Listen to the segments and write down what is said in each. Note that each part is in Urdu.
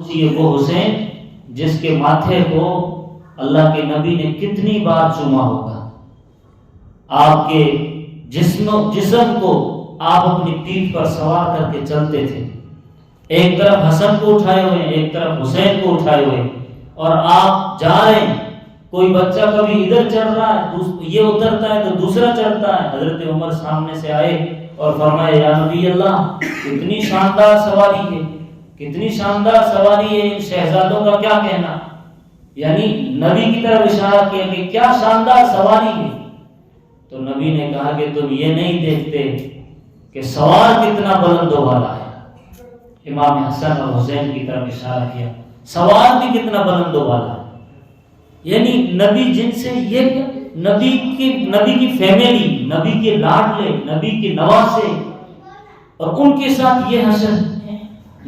یہ وہ حسین جس کے ماتھے کو اللہ کے نبی نے کتنی بار چوما ہوگا، آپ کے جسم کو آپ اپنی پیٹھ پر سوار کر کے چلتے تھے، ایک طرف حسن کو اٹھائے ہوئے ایک طرف حسین کو اٹھائے ہوئے، اور آپ جا رہے ہیں، کوئی بچہ کبھی ادھر چڑھ رہا ہے، یہ اترتا ہے تو دوسرا چڑھتا ہے۔ حضرت عمر سامنے سے آئے اور فرمایا یا نبی اللہ، کتنی شاندار سواری ہے، کتنی شاندار سواری ہے، ان شہزادوں کا کیا کہنا؟ یعنی نبی کی طرف اشارہ کیا کہ کیا شاندار سواری ہے۔ تو نبی نے کہا کہ تم یہ نہیں دیکھتے کہ سوار کتنا بلند و بالا ہے۔ امام حسن اور حسین کی طرف اشارہ کیا، سوار بھی کتنا بلند و بالا ہے۔ یعنی نبی جن سے یہ نبی کی فیملی، نبی کے لاڈلے، نبی کے نواسے، اور ان کے ساتھ یہ حشر،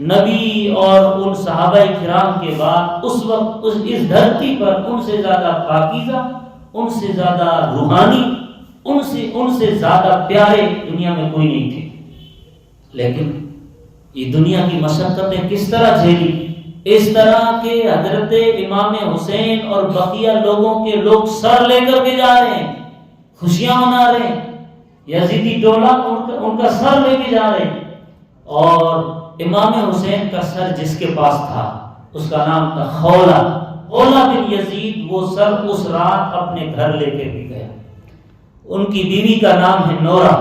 نبی اور ان صحابہ کرام کے بعد اس وقت اس دھرتی پر ان سے زیادہ پاکیزہ، ان سے زیادہ روحانی، ان سے زیادہ پیارے دنیا میں کوئی نہیں تھے۔ لیکن یہ دنیا کی مشقتیں کس طرح جھیلی؟ اس طرح کہ حضرت امام حسین اور بقیہ لوگوں کے لوگ سر لے کر کے جا رہے ہیں، خوشیاں منا رہے ہیں، یزیدی ٹولہ ان کا سر لے کے جا رہے ہیں، اور امام حسین کا سر جس کے پاس تھا اس کا نام تھا خولہ بن یزید، وہ سر اس رات اپنے گھر لے کے بھی گیا۔ ان کی بیوی کا نام ہے نورہ۔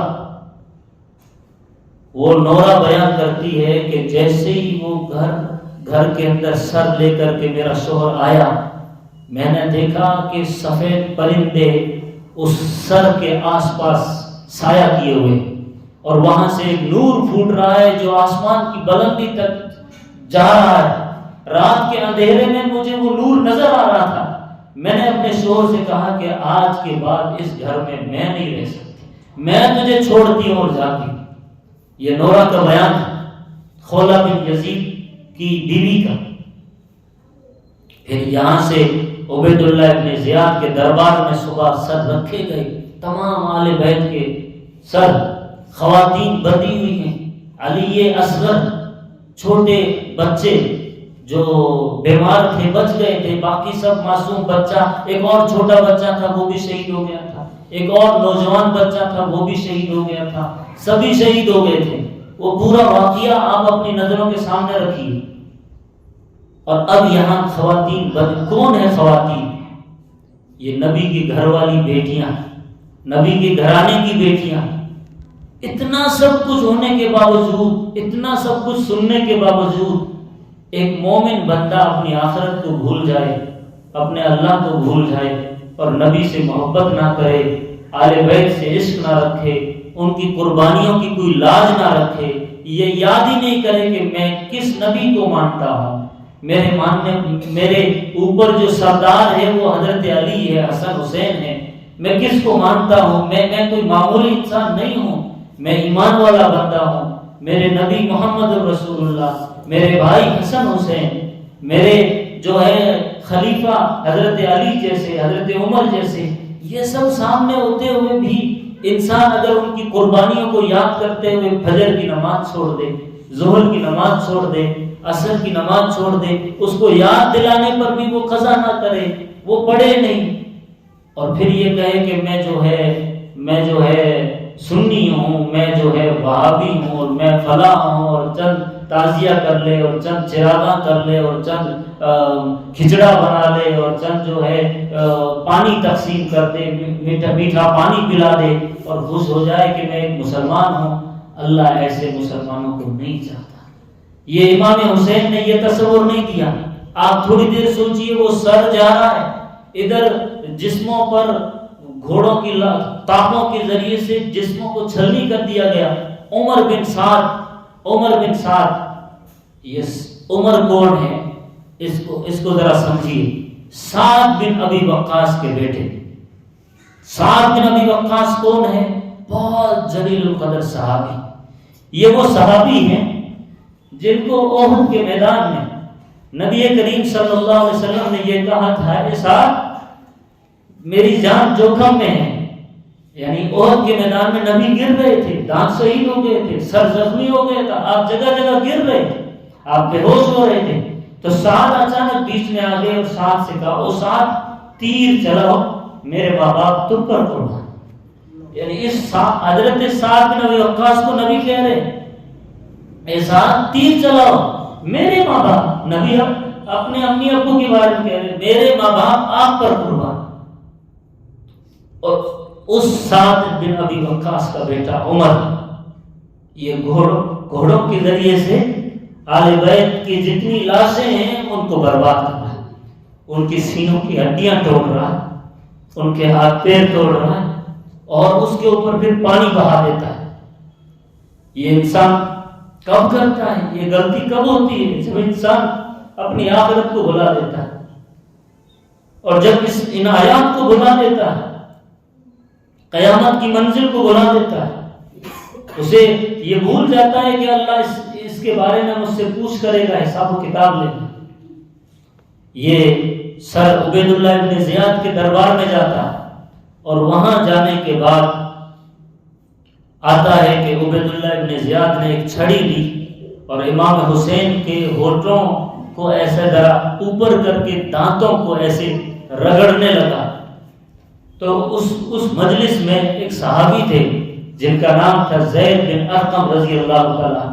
وہ نورہ بیان کرتی ہے کہ جیسے ہی وہ گھر کے اندر سر لے کر کے میرا شوہر آیا، میں نے دیکھا کہ سفید پرندے اس سر کے آس پاس سایہ کیے ہوئے، اور وہاں سے ایک نور پھوٹ رہا ہے جو آسمان کی بلندی تک جا رہا ہے۔ رات کے اندھیرے میں مجھے وہ نور نظر آ رہا تھا۔ میں نے اپنے شوہر سے کہا کہ آج کے بعد اس گھر میں نہیں رہ سکتی، میں تجھے چھوڑتی ہوں اور جاتی ہوں۔ یہ نورہ کا بیان ہے، خولہ بن یزید کی بیوی کا۔ پھر یہاں سے عبید اللہ ابن زیاد کے دربار میں صبح سر رکھے گئے، تمام آل بیت کے سر، خواتین بندھی ہوئی ہیں، علی اصغر، چھوٹے بچے جو بیمار تھے بچ گئے تھے، باقی سب معصوم بچہ، ایک اور چھوٹا بچہ تھا وہ بھی شہید ہو گیا تھا، ایک اور نوجوان بچہ تھا وہ بھی شہید ہو گیا تھا، سبھی شہید ہو گئے تھے۔ وہ پورا واقعہ آپ اپنی نظروں کے سامنے رکھیے۔ اور اب یہاں خواتین کون ہے؟ خواتین یہ نبی کی گھر والی بیٹیاں، نبی کے گھرانے کی بیٹیاں۔ اتنا سب کچھ ہونے کے باوجود، اتنا سب کچھ سننے کے باوجود، ایک مومن بندہ اپنی آخرت کو بھول جائے، اپنے اللہ کو بھول جائے، اور نبی سے محبت نہ کرے، آل بیت سے عشق نہ رکھے، ان کی قربانیوں کی کوئی لاج نہ رکھے، یہ یاد ہی نہیں کرے کہ میں کس نبی کو مانتا ہوں، میرے اوپر جو سردار ہے وہ حضرت علی ہے، حسن حسین ہے، میں کس کو مانتا ہوں، میں کوئی معمولی انسان نہیں ہوں، میں ایمان والا بندہ ہوں، میرے نبی محمد رسول اللہ، میرے بھائی حسن حسین، میرے جو ہے خلیفہ حضرت علی جیسے، حضرت عمر جیسے، یہ سب سامنے ہوتے ہوئے بھی انسان اگر ان کی قربانیوں کو یاد کرتے ہوئے فجر کی نماز چھوڑ دے، ظہر کی نماز چھوڑ دے، عصر کی نماز چھوڑ دے، اس کو یاد دلانے پر بھی وہ قضا نہ کرے، وہ پڑھے نہیں، اور پھر یہ کہے کہ میں جو ہے سنی ہوں، میں جو ہے وہابی ہوں، اور میں فلاں ہوں، اور چند تعزیہ کر لے، اور چند چراغاں کر لے، اور چند کھچڑا بنا لے، اور چند جو ہے پانی تقسیم کر دے، میٹھا پانی پلا دے، اور خوش ہو جائے کہ میں ایک مسلمان ہوں۔ اللہ ایسے مسلمانوں کو نہیں چاہتا۔ یہ امام حسین نے یہ تصور نہیں کیا۔ آپ تھوڑی دیر سوچئے، وہ سر جا رہا ہے، ادھر جسموں پر گھوڑوں کی تاپوں کے ذریعے سے جسموں کو چھلنی کر دیا گیا۔ عمر بن سعد، یہ عمر کون ہے؟ اس کو ذرا سمجھیے۔ سعد بن ابی وقاص کے بیٹے۔ سعد بن ابی وقاص کون ہے؟ بہت جلیل القدر صحابی۔ یہ وہ صحابی ہیں جن کو احد کے میدان میں نبی کریم صلی اللہ علیہ وسلم نے یہ کہا تھا کہ سعد میری جان جوکھم میں ہے، یعنی احد کے میدان میں نبی گر رہے تھے، دانت شہید ہو گئے تھے، سر زخمی ہو گیا تھا، آپ جگہ جگہ گر رہے تھے، آپ بے ہوش ہو رہے تھے، تو سعد اچانک بیچ میں آ گئے اور سعد سے کہا او سعد تیر چلاؤ میرے ماں باپ تم پر قربان. یعنی اس حضرت سعد بن ابی وقاص کو نبی کہہ رہے اے سعد تیر چلاؤ میرے ماں باپ. نبی اپنے امی ابو کے بارے میں کہہ رہے میرے ماں باپ آپ پر قربان. اور اس سعد بن ابی وقاص کا بیٹا عمر یہ گھوڑوں کے ذریعے سے آل بیت کی جتنی لاشیں ہیں ان کو برباد کر رہا ہے. ان کی سینوں کی ہڈیاں توڑ رہا ہے, ان کے ہاتھ پیر توڑ رہا ہے اور اس کے اوپر پھر پانی بہا دیتا ہے. یہ انسان کب کرتا ہے؟ یہ غلطی کب ہوتی ہے؟ جب انسان اپنی آخرت کو بھلا دیتا ہے اور جب ان آیات کو بھلا دیتا ہے, قیامت کی منزل کو بھلا دیتا ہے, اسے یہ بھول جاتا ہے کہ اللہ اس کے بارے میں مجھ سے پوچھ کرے گا, حساب و کتاب لے گا. یہ سر عبید اللہ ابن زیاد کے دربار میں جاتا ہے اور وہاں جانے کے بعد آتا ہے کہ عبید اللہ ابن زیاد نے ایک چھڑی لی اور امام حسین کے ہونٹوں کو ایسے ذرا اوپر کر کے دانتوں کو ایسے رگڑنے لگا. تو اس مجلس میں ایک صحابی تھے جن کا نام تھا زید بن ارقم رضی اللہ تعالیٰ.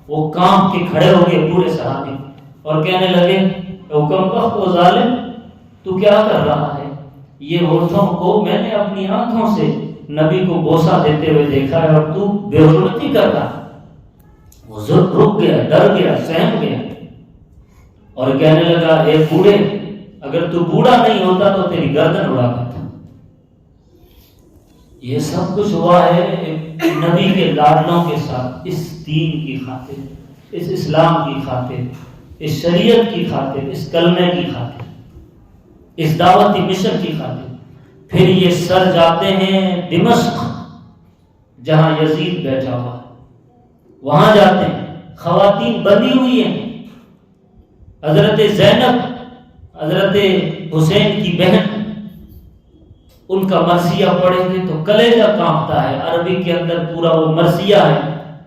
وہ کام کے کھڑے ہو گئے پورے صحابی اور کہنے لگے حکم بخت و ظالم تو کیا کر رہا ہے؟ یہ ہونٹوں کو میں نے اپنی آنکھوں سے نبی کو بوسہ دیتے ہوئے دیکھا ہے اور تو بے حرمتی کر رہا. وہ رک گیا, ڈر گیا, سہم گیا اور کہنے لگا اے بوڑھے اگر تو بوڑھا نہیں ہوتا تو تیری گردن اڑا دیتا. یہ سب کچھ ہوا ہے نبی کے لاڈلوں کے ساتھ, اس دین کی خاطر, اس اسلام کی خاطر, اس شریعت کی خاطر, اس کلمے کی خاطر, اس دعوتی مشن کی خاطر. پھر یہ سر جاتے ہیں دمشق جہاں یزید بیٹھا ہوا, وہاں جاتے ہیں. خواتین بندھی ہوئی ہیں. حضرت زینب حضرت حسین کی بہن, ان کا مرثیہ پڑھیں گے تو کلیجہ کانپتا ہے. عربی کے اندر پورا وہ مرثیہ ہے.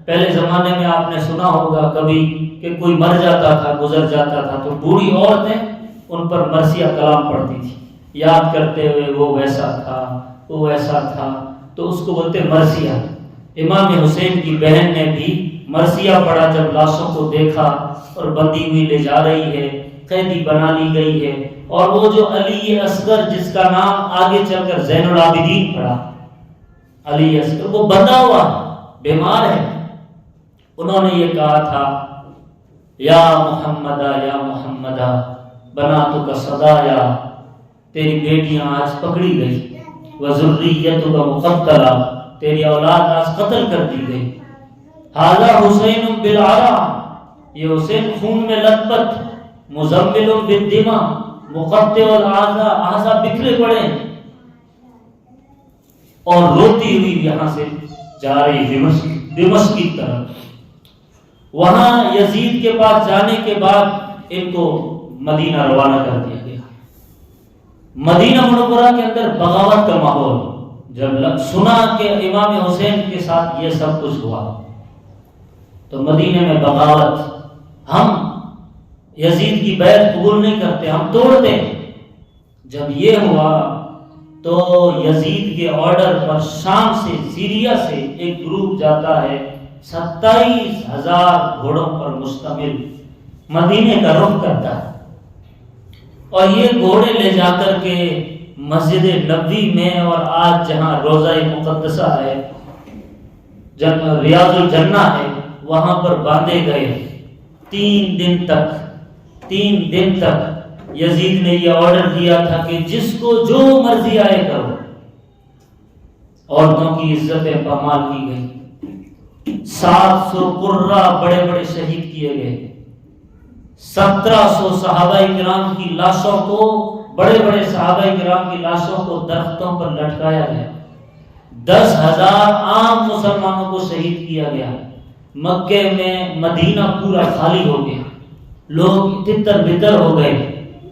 پہلے زمانے میں آپ نے سنا ہوگا کبھی کہ کوئی مر جاتا تھا, گزر جاتا تھا تو بوڑھی عورتیں ان پر مرثیہ کلام پڑھتی تھی یاد کرتے ہوئے وہ ویسا تھا, وہ ویسا تھا, تو اس کو بولتے مرثیہ. امام حسین کی بہن نے بھی مرثیہ پڑھا جب لاشوں کو دیکھا اور بندی ہوئی لے جا رہی ہے, قیدی بنا لی گئی ہے. اور وہ جو علی اصغر جس کا نام آگے چل کر زین العابدین پڑا, علی اصغر, وہ بندھا ہوا بیمار ہے. انہوں نے یہ کہا تھا یا محمدہ یا محمدہ بناتک صدایا, تیری بیٹیاں آج پکڑی گئی, وذریتک مقتلہ, تیری اولاد آج قتل کر دی گئی. ھذا حسین بالعرا, یہ حسین خون میں لت پت, مزمل بالدماء, مقطع الاعضاء, اعضاء بکھرے پڑے, اور روتی ہوئی یہاں سے جا رہی دمشق کی طرف. وہاں یزید کے پاس جانے کے بعد ان کو مدینہ روانہ کر دیا گیا. مدینہ منورہ کے اندر بغاوت کا ماحول. جب سنا کہ امام حسین کے ساتھ یہ سب کچھ ہوا تو مدینے میں بغاوت. ہم یزید کی بیعت قبول نہیں کرتے, ہم توڑتے ہیں. جب یہ ہوا تو یزید کے آرڈر پر شام سے, سیریا سے ایک گروپ جاتا ہے 27,000 گھوڑوں پر مشتمل, مدینے کا رخ کرتا ہے. اور یہ گھوڑے لے جا کر کے مسجد نبوی میں, اور آج جہاں روضہ مقدسہ ہے, ریاض الجنہ ہے, وہاں پر باندھے گئے. 3 دن تک یزید نے یہ آرڈر دیا تھا کہ جس کو جو مرضی آئے کرو. عورتوں کی عزتیں پامال کی گئی. 700 قرہ بڑے بڑے شہید کیے گئے. 1700 صحابہ کرام کی لاشوں کو, بڑے بڑے صحابہ کرام کی لاشوں کو درختوں پر لٹکایا گیا. 10,000 عام مسلمانوں کو شہید کیا گیا. مکے میں مدینہ پورا خالی ہو گیا. لوگ تتر بتر ہو گئے,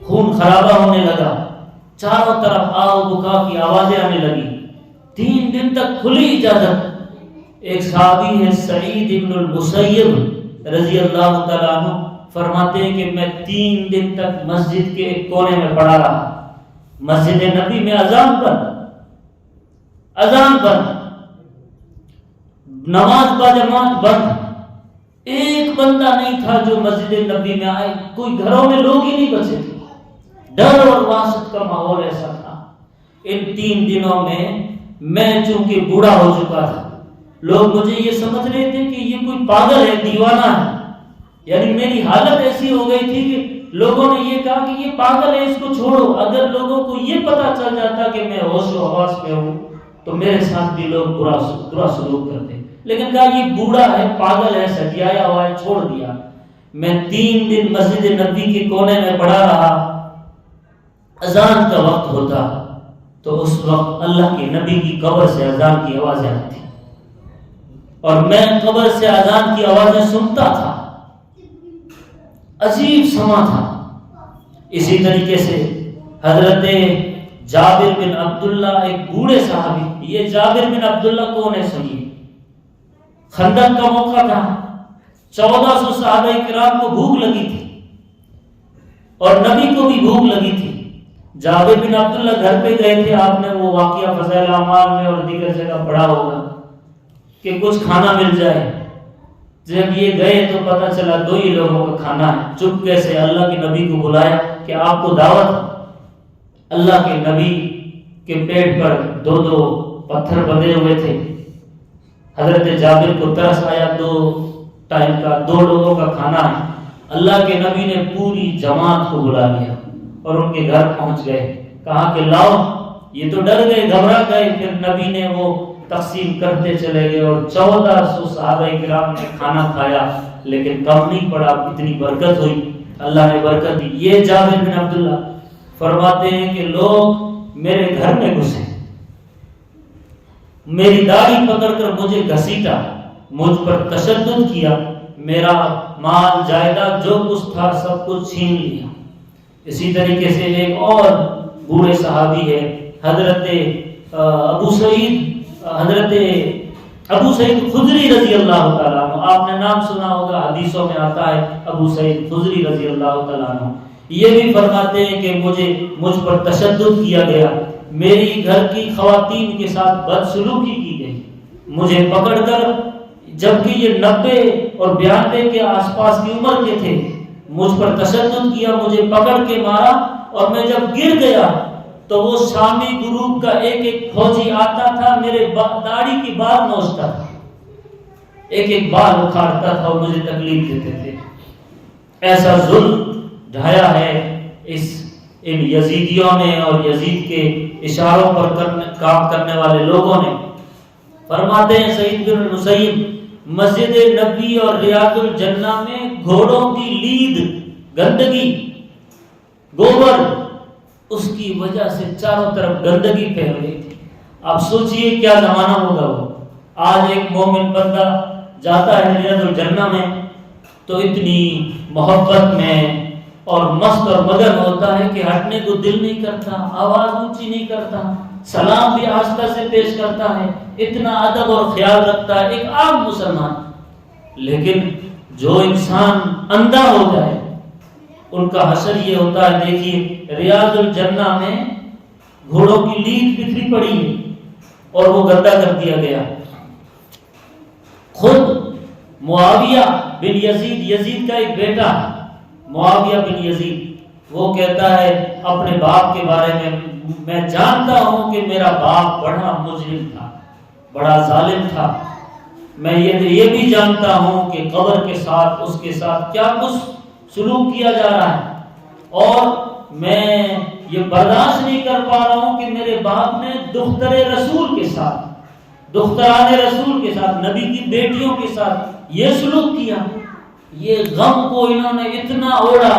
خون خرابہ ہونے لگا, چاروں طرف آو بکا کی آوازیں آنے لگی. 3 دن تک کھلی اجازت. ایک صحابی ہے سعید ابن المسیب رضی اللہ تعالیٰ عنہ, فرماتے ہیں کہ میں 3 دن تک مسجد کے ایک کونے میں پڑا رہا، مسجد نبی میں اذان بند، نماز باجماعت بند، ایک بندہ نہیں تھا جو مسجد نبی میں آئے، کوئی گھروں میں لوگ ہی نہیں بچے تھے، ڈر اور وحشت کا ماحول ایسا تھا۔ ان 3 دنوں میں چونکہ بوڑھا ہو چکا تھا، لوگ مجھے یہ سمجھ رہے تھے کہ یہ کوئی پاگل ہے، دیوانہ ہے، یعنی میری حالت ایسی ہو گئی تھی کہ لوگوں نے یہ کہا کہ یہ پاگل ہے، اس کو چھوڑو۔ اگر لوگوں کو یہ پتا چل جاتا کہ میں ہوش و حواس میں ہوں تو میرے ساتھ بھی لوگ برا سلوک کرتے، لیکن کہا یہ بوڑھا ہے، پاگل ہے، سجایا ہوا ہے، چھوڑ دیا۔ میں 3 دن مسجد نبی کے کونے میں پڑا رہا، اذان کا وقت ہوتا تو اس وقت اللہ کے نبی کی قبر سے اذان کی آوازیں آتی اور میں قبر سے اذان کی آوازیں سنتا تھا، عجیب سما تھا۔ اسی طریقے سے حضرت جابر بن عبداللہ، ایک بوڑھے صحابی، یہ جابر بن عبداللہ کون ہے سنیے، خندق کا موقع تھا، 1400 صحابہ کرام کو بھوک لگی تھی اور نبی کو بھی بھوک لگی تھی۔ جابر بن عبداللہ گھر پہ گئے تھے، آپ نے وہ واقعہ فضائل اعمال میں اور دیگر جگہ پڑھا ہوگا کہ کچھ کھانا مل جائے۔ جب یہ گئے تو پتہ چلا 2 ہی لوگوں کا کھانا ہے، چپکے سے اللہ کے نبی کو بلایا کہ آپ کو دعوت۔ اللہ کے نبی کے پیٹ پر 2 پتھر بندھے ہوئے تھے۔ حضرت جابر کو ترس آیا، 2 ٹائم کا 2 لوگوں کا کھانا ہے۔ اللہ کے نبی نے پوری جماعت کو بلا لیا اور ان کے گھر پہنچ گئے، کہا کہ لاؤ، یہ تو ڈر گئے، گھبرا گئے۔ پھر نبی نے وہ تقسیم کرتے چلے گئے اور 1400 صحابہ کرام نے کھانا کھایا، لیکن کم نہیں پڑا، اتنی برکت ہوئی، اللہ نے برکت دی۔ یہ جابر بن عبداللہ فرماتے ہیں کہ لوگ میرے گھر میں گھسے، میری داڑھی پکڑ کر مجھے گھسیٹا، مجھ پر تشدد کیا، میرا مال جائیداد جو کچھ تھا سب کچھ چھین لیا۔ اسی طریقے سے ایک اور بوڑھے صحابی ہے، حضرت ابو سعید خدری رضی اللہ تعالیٰ عنہ، آپ نے نام سنا ہوگا، حدیثوں میں آتا ہے ابو سعید خدری رضی اللہ تعالیٰ عنہ۔ یہ بھی فرماتے ہیں کہ مجھ پر تشدد کیا گیا، میری گھر کی خواتین کے ساتھ بدسلوکی کی گئی، مجھے پکڑ کر، جبکہ یہ 90 اور 92 کے آس پاس کی عمر کے تھے، مجھ پر تشدد کیا، مجھے پکڑ کے مارا، اور میں جب گر گیا تو وہ شامی گروپ کا ایک فوجی آتا تھا، میرے داڑھی کی بال نوچتا تھا، ایک بال اکھاڑتا تھا اور مجھے تکلیف دیتے تھے۔ ایسا ظلم ڈھایا ہے ان یزیدیوں نے اور یزید کے اشاروں پر کام کرنے والے لوگوں نے۔ فرماتے ہیں سعید بن المسیب، مسجد نبی اور ریاض الجنہ میں گھوڑوں کی لید، گندگی، گوبر، اس کی وجہ سے چاروں طرف گندگی پھیل گئی تھی۔ آپ سوچئے کیا زمانہ ہوگا وہ۔ آج ایک مومن بندہ جاتا ہے ریاض الجنہ میں تو اتنی محبت میں اور مست اور مگن ہوتا ہے کہ ہٹنے کو دل نہیں کرتا، آواز اونچی نہیں کرتا، سلام بھی آہستہ سے پیش کرتا ہے، اتنا ادب اور خیال رکھتا ہے، ایک عام مسلمان۔ لیکن جو انسان اندھا ہو جائے ان کا حشر یہ ہوتا ہے۔ دیکھیے ریاض الجنہ میں گھوڑوں کی لید بکھری پڑی ہے اور وہ گندا کر دیا گیا۔ خود معاویہ بن یزید، یزید کا ایک بیٹا معاویہ بن یزید، وہ کہتا ہے اپنے باپ کے بارے میں جانتا ہوں کہ میرا باپ بڑا مجرم تھا، بڑا ظالم تھا، میں یہ بھی جانتا ہوں کہ قبر کے ساتھ اس کے ساتھ کیا کچھ سلوک کیا جا رہا ہے، اور میں یہ برداشت نہیں کر پا رہا ہوں کہ میرے باپ نے دختر رسول کے ساتھ، دختران رسول کے ساتھ، نبی کی بیٹیوں کے ساتھ یہ سلوک کیا۔ یہ غم کو انہوں نے اتنا اوڑا،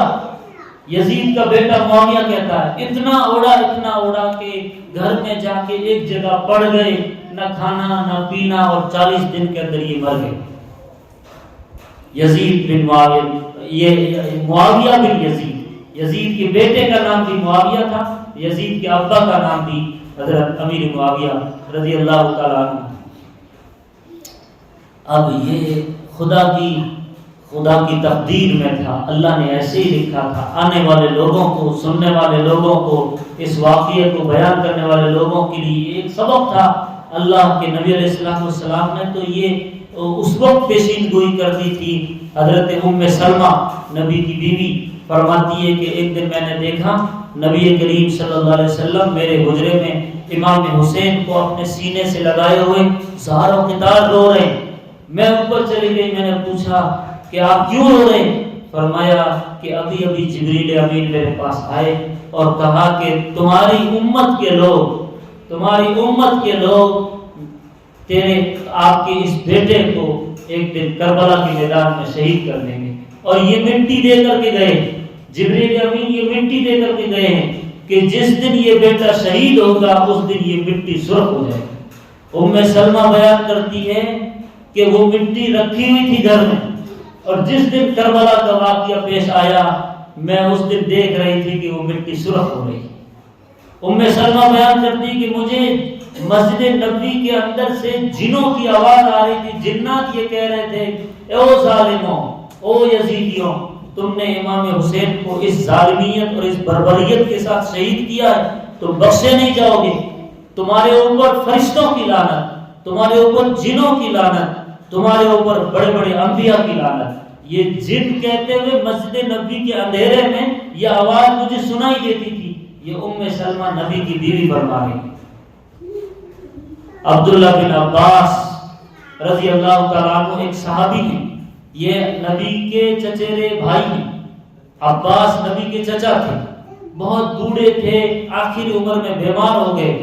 یزید کا بیٹا معاویہ کہتا ہے اتنا اوڑا کہ گھر میں جا کے ایک جگہ پڑ گئے، نہ کھانا نہ پینا، اور 40 دن کے اندر یہ مر گئے۔ یزید بن معاویہ، یہ معاویہ بن یزید، یزید کے بیٹے کا نام بھی معاویہ تھا، یزید کے ابا کا نام بھی حضرت امیر معاویہ رضی اللہ تعالیٰ عنہ۔ اب یہ خدا کی تقدیر میں تھا، اللہ نے ایسے ہی لکھا تھا۔ آنے والے لوگوں کو، سننے والے لوگوں کو، اس واقعے کو بیان کرنے والے لوگوں کے لیے ایک سبق تھا۔ اللہ کے نبی علیہ السلام نے تو یہ اس وقت پیشین گوئی کر دی تھی۔ حضرت ام سلمہ نبی کی بیوی فرماتی ہے کہ ایک دن میں نے دیکھا نبی کریم صلی اللہ علیہ وسلم میرے حجرے میں امام حسین کو اپنے سینے سے لگائے ہوئے زہر و قطار رو رہے ہیں۔ میں اوپر چلی گئی، میں نے پوچھا کہ آپ کیوں رو رہے ہیں؟ فرمایا کہ ابھی ابھی جبریل امین میرے پاس آئے اور کہا کہ تمہاری امت کے لوگ تیرے آپ کے اس بیٹے کو ایک دن کربلا کے میدان میں شہید کر دیں گے، اور یہ مٹی دے کر کے گئے، جبریل امین یہ مٹی دے کر کے گئے ہیں کہ جس دن یہ بیٹا شہید ہوگا اس دن یہ مٹی سرخ ہو جائے گی۔ ام سلمہ بیان کرتی ہے کہ وہ مٹی رکھی ہوئی تھی گھر میں، اور جس دن کربلا کا واقعہ پیش آیا میں اس دن دیکھ رہی تھی کہ وہ مٹی سرخ ہو رہی۔ ام سلمہ بیان کرتی کہ مجھے مسجد نبوی کے اندر سے جنوں کی آواز آ رہی تھی، جنات یہ کہہ رہے تھے او ظالموں، او یزیدیوں، تم نے امام حسین کو اس ظالمیت اور اس بربریت کے ساتھ شہید کیا ہے، تم بخشے نہیں جاؤ گے، تمہارے اوپر فرشتوں کی لعنت، تمہارے اوپر جنوں کی لعنت، تمہارے اوپر بڑے بڑے انبیاء کی لعنت۔ یہ جن کہتے ہوئے مسجد نبوی کے اندھیرے میں یہ آواز مجھے سنائی دیتی تھی۔ یہ ام سلمہ نبی کی بیوی فرما رہی۔ عبداللہ بن عباس رضی اللہ تعالیٰ عنہ ایک صحابی ہیں، یہ نبی کے چچیرے بھائی ہیں۔ عباس نبی کے چچا تھے، بہت بوڑھے تھے، آخری عمر میں بیمار ہو گئے۔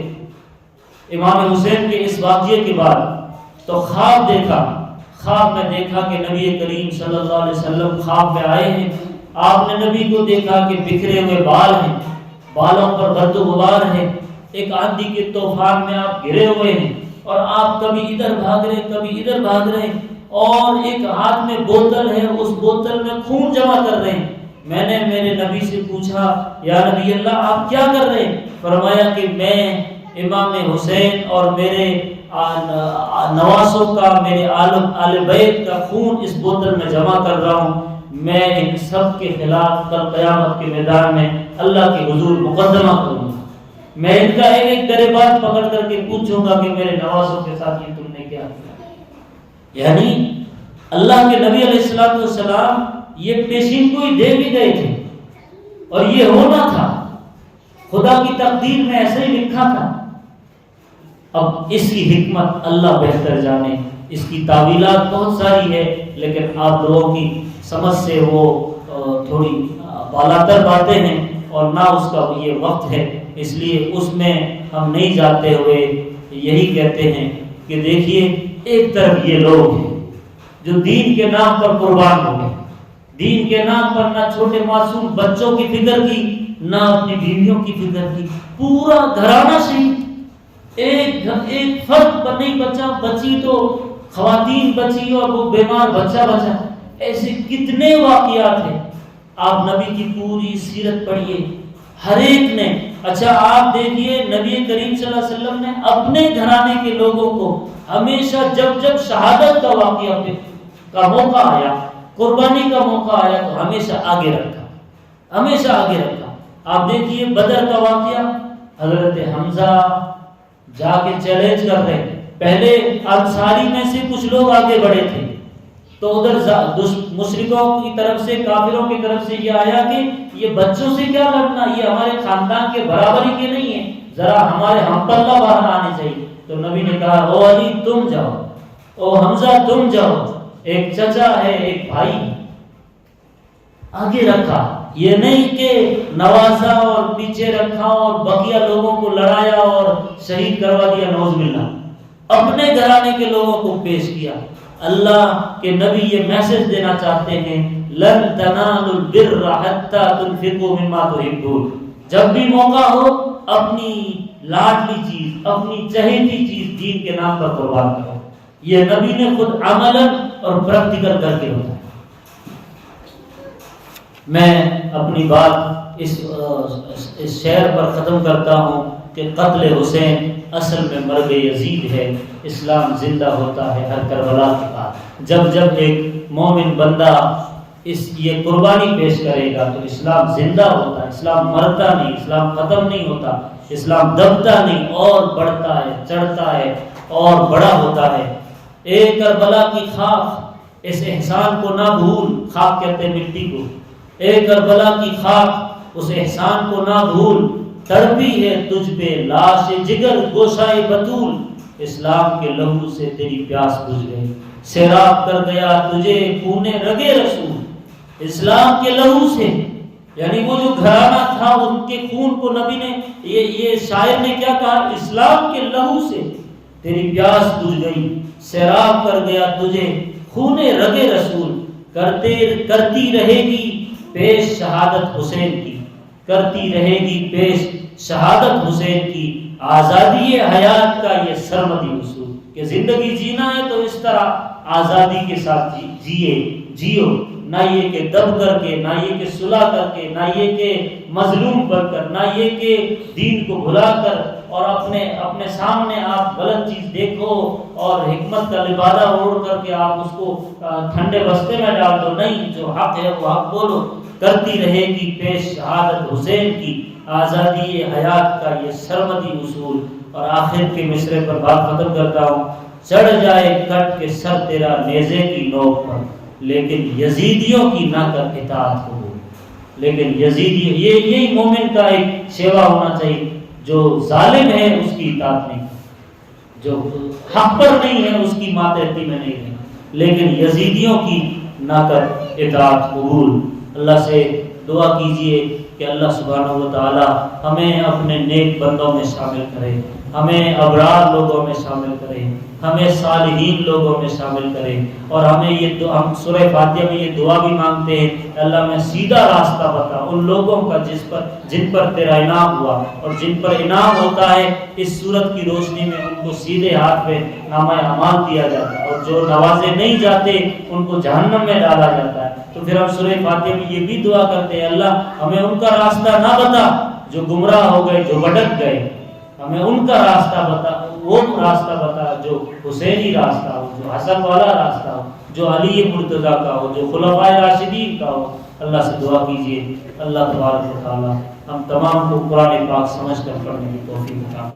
امام حسین کے اس واقعے کے بعد تو خواب میں دیکھا کہ نبی کریم صلی اللہ علیہ وسلم خواب میں آئے ہیں۔ آپ نے نبی کو دیکھا کہ بکھرے ہوئے بال ہیں، بالوں پر گرد و غبار ہے، ایک آندھی کے طوفان میں آپ گرے ہوئے ہیں، اور آپ کبھی ادھر بھاگ رہے کبھی ادھر بھاگ رہے، اور ایک ہاتھ میں بوتل ہے، اس بوتل میں خون جمع کر رہے ہیں۔ میں نے میرے نبی سے پوچھا یا نبی اللہ آپ کیا کر رہے ہیں؟ فرمایا کہ میں امام حسین اور میرے نواسوں کا، میرے آل بیت کا خون اس بوتل میں جمع کر رہا ہوں، میں ان سب کے خلاف کل قیامت کے میدان میں اللہ کے حضور مقدمہ کروں گا۔ میں ان کا ایک ایک گریبان پکڑ کر کے پوچھوں گا کہ میرے نواسوں کے ساتھ یہ تم نے کیا کیا۔ یعنی اللہ کے نبی علیہ السلام یہ پیشین گوئی دے بھی گئے تھے، اور یہ ہونا تھا، خدا کی تقدیر میں ایسے ہی لکھا تھا۔ اب اس کی حکمت اللہ بہتر جانے، اس کی تعویلات بہت ساری ہے، لیکن آپ لوگوں کی سمجھ سے وہ تھوڑی بالاتر باتیں ہیں، اور نہ اس کا یہ وقت ہے، اس لیے اس میں ہم نہیں جاتے ہوئے یہی کہتے ہیں کہ دیکھیے ایک طرف یہ لوگ ہیں جو دین کے نام پر قربان ہو گئے، دین کے نام پر نہ چھوٹے معصوم بچوں کی فکر کی، نہ اپنی بیویوں کی فکر کی، پورا گھرانہ شہید، ایک فرد نہیں بچا، بچی تو خواتین بچی اور وہ بیمار بچہ بچا۔ ایسے کتنے واقعات ہیں، آپ نبی کی پوری سیرت پڑھیے، ہر ایک نے۔ اچھا آپ دیکھیے نبی کریم صلی اللہ علیہ وسلم نے اپنے گھرانے کے لوگوں کو ہمیشہ جب شہادت کا واقعہ کا موقع آیا، قربانی کا موقع آیا، تو ہمیشہ آگے رکھا۔ آپ دیکھیے بدر کا واقعہ، حضرت حمزہ جا کے چیلنج کر رہے ہیں، پہلے انصاری میں سے کچھ لوگ آگے بڑھے تھے، تو ادھر مشرکوں کی طرف سے، کافروں کی طرف سے یہ آیا کہ یہ بچوں سے کیا لڑنا، یہ ہمارے خاندان کے برابری کے نہیں ہیں، ذرا ہمارے ہم پلہ باہر آنے چاہیے۔ تو نبی نے کہا او علی تم جاؤ، او حمزہ تم جاؤ، ایک چچا ہے ایک بھائی، آگے رکھا، یہ نہیں کہ نوازا اور پیچھے رکھا اور بقیہ لوگوں کو لڑایا اور شہید کروا دیا، نعوذ باللہ، اپنے گھرانے کے لوگوں کو پیش کیا۔ اللہ کے نبی یہ میسج دینا چاہتے ہیں، لن تنالوا البر حتى تنفقوا مما تحبون، جب بھی موقع ہو اپنی لاڈلی چیز، اپنی چہیتی چیز دین کے نام پر قربان کرو۔ یہ نبی نے خود عملاً اور پریکٹیکل کر کے بتایا۔ میں اپنی بات اس شعر پر ختم کرتا ہوں کہ قتل حسین اصل میں مرگ یزید ہے، اسلام زندہ ہوتا ہے ہر کربلا کے بعد۔ جب جب ایک مومن بندہ یہ قربانی پیش کرے گا تو اسلام زندہ ہوتا ہے، اسلام مرتا نہیں، اسلام ختم نہیں ہوتا، اسلام دبتا نہیں، اور بڑھتا ہے، چڑھتا ہے اور بڑا ہوتا ہے۔ ایک کربلا کی خاک، اس احسان کو نہ بھول، خاک کہتے ہیں مٹی کو، ایک کربلا کی خاک، اس احسان کو نہ بھول، تڑپی ہے تجھ پہ لاش جگر گوشائے بطول، اسلام کے لہو سے تیری پیاس بجھ گئی، سیراب کر گیا تجھے خون رگے رسول، اسلام کے لہو سے، یعنی وہ جو گھرانہ تھا ان کے خون کو نبی نے، یہ شاعر نے کیا کہا، اسلام کے لہو سے تیری پیاس بجھ گئی، سیراب کر گیا تجھے خون رگے رسول، کرتی رہے گی پیش شہادت حسین کی، کرتی رہے گی پیش شہادت حسین کی، آزادی حیات کا یہ سرمدی اصول، کہ زندگی جینا ہے تو اس طرح آزادی کے ساتھ جیو، نہ یہ کہ دب کر کے، نہ یہ کہ صلح کر کے، نہ یہ کہ مظلوم بن کر، نہ یہ کہ دین کو بھلا کر اور اپنے سامنے آپ غلط چیز دیکھو اور حکمت کا لبادہ اوڑھ کر کے آپ اس کو ٹھنڈے بستے میں ڈال دو، نہیں، جو حق ہے وہ حق بولو، کرتی رہے گی پیش شہادت حسین کی، آزادی حیات کا یہ سرمدی اصول۔ اور آخر کے مصرے پر بات ختم کرتا ہوں، چڑھ جائے کٹ کے سر تیرا نیزے کی نوک پر، لیکن یزیدیوں کی نہ کر اطاعت قبول، لیکن یزیدی، یہی مومن کا ایک شیوا ہونا چاہیے، جو ظالم ہے اس کی اطاعت نہیں، جو حق پر نہیں ہے اس کی ماتحتی میں نہیں ہے، لیکن یزیدیوں کی نہ کر اطاعت قبول۔ اللہ سے دعا کیجئے کہ اللہ سبحانہ و تعالی ہمیں اپنے نیک بندوں میں شامل کرے، ہمیں ابرار لوگوں میں شامل کرے، ہمیں صالحین لوگوں میں شامل کرے، اور ہمیں ہم سورہ فاتحہ میں یہ دعا بھی مانگتے ہیں، اللہ میں سیدھا راستہ بتا ان لوگوں کا جن پر تیرا انعام ہوا، اور جن پر انعام ہوتا ہے اس صورت کی روشنی میں ان کو سیدھے ہاتھ میں نامہ اعمال دیا جاتا ہے، اور جو نوازے نہیں جاتے ان کو جہنم میں ڈالا جاتا ہے۔ تو پھر ہم سورہ فاتحہ میں یہ بھی دعا کرتے ہیں، اللہ ہمیں ان کا راستہ نہ بتا جو گمراہ ہو گئے، جو بھٹک گئے، ہمیں ان کا راستہ بتا، وہ راستہ بتا جو حسینی راستہ ہو، جو حسن والا راستہ ہو، جو علی مرتضیٰ کا ہو، جو خلفائے راشدین کا ہو۔ اللہ سے دعا کیجئے اللہ تبارک و تعالی ہم تمام کو قرآن پاک سمجھ کر پڑھنے کی توفیق عطا